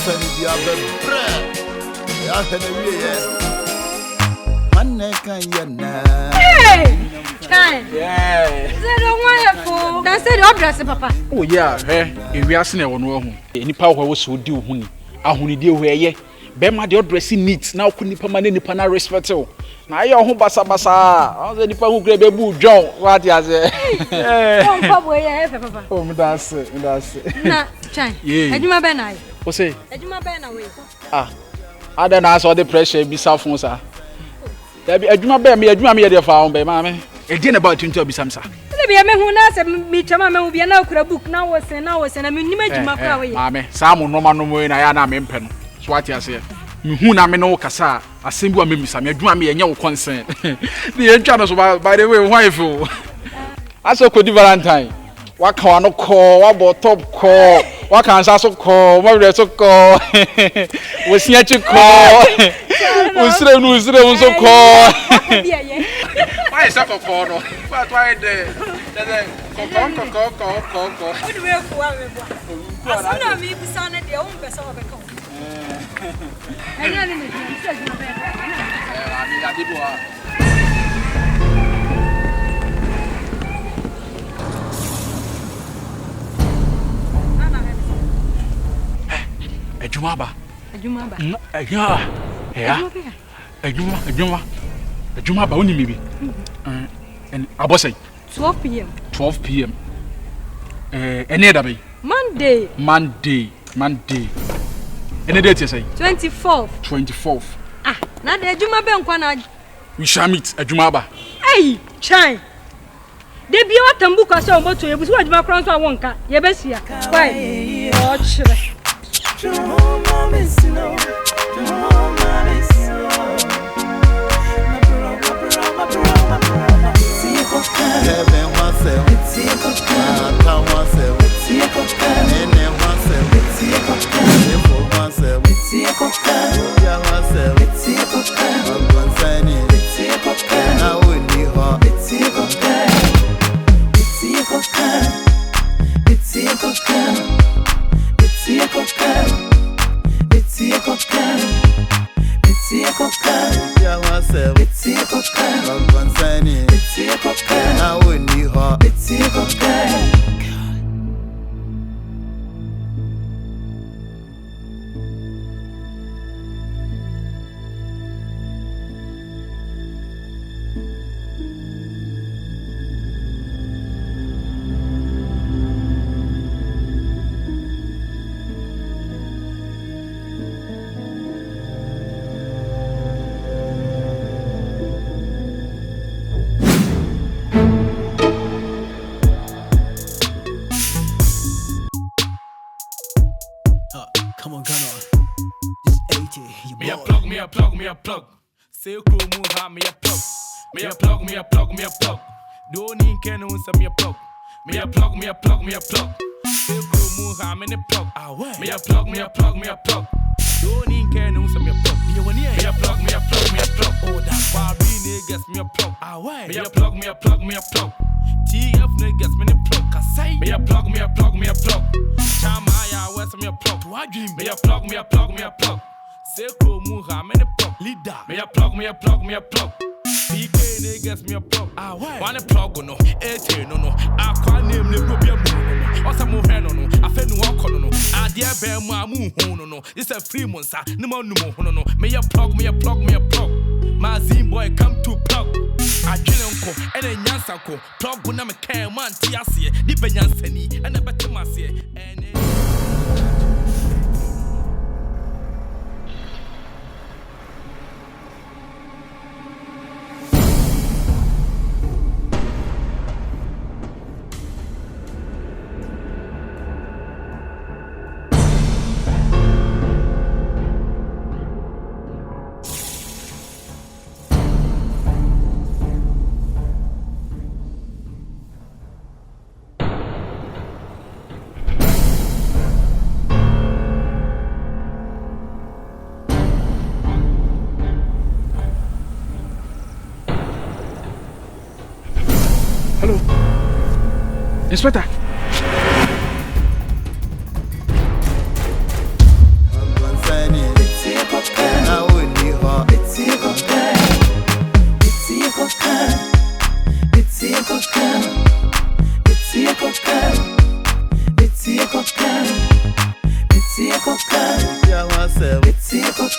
send the other bread. I had a man can you now? Hey! Yeah. That's it, dress, Papa. Oh, yeah, if we are seeing one, any power was so do honey. I honey dear way, Bema the dressing neat now couldn't permanent pana respect. Now your home basa basa, all the people who grab a boo John, what you say? Oh, that's it. Nah, Chan, yeah, you my banai. What's it? You my banai. Ah, I don't ask all the pressure be self on, sir. There be a Juma bear me a Juma me found by mammy. It didn't about to be some, sir. Maybe a man who knows me, Chama will be an okra book now was and hours and I mean, you made my power. Mammy, some no man no more in Ayana Mempen. Swat ya say. Who na me no kasa, a simple mimi, some you do me and your consent. The enchanters by the way, wife. I saw Cody Valentine. What can I call? What about top call? What can I also call? What will I so call? Was yet to call? Was there so call? Why is that a call? But why the call? What do we have for? I don't know, maybe son at the own person of a call. I Ejumaba. Ejumaba only maybe. And Abosai. 12 p.m. 12 p.m. Any other day? Monday. Any date you say? 24th. Ah, now the Ejumaba and Kwana. We shall meet Ejumaba. Hey, Chai. They be what Tambuka so much to you, but what my crown for one car. Yebesia. Why? Watch. Heaven myself, town myself, and then myself, for myself, yeah, myself, I'm concerning it. I wouldn't be hard. Yeah, myself, I'm concerning it. I wouldn't be hard. Come on, gun on. It's 80. Me a plug. Say cool move ha me a plug. Me a plug. Don't need can no say me a plug. Me a plug. Say cool move ha me a plug. Me a plug. Don't need can no say me a plug. Me a plug. Oh that Barbie niggas me a plug. Me a plug. TF niggas me a plug. Say me a plug. Chamaya west me a plug. Me a plug. Say cool move ha me a plug. Leader. Me a plug. PK niggas me a plug. One a plug no. 18 no. I can't name the group ya no. What's a move no. I feel no walk no. I dear bear my moon no. It's a free monster. No more no. Me a plug. My Zim boy come to plug. I drill uncle and a nyansanko. Plug when I'm a can man tiasie. Deep nyansani and a better masie. And Hello, Inspector. It's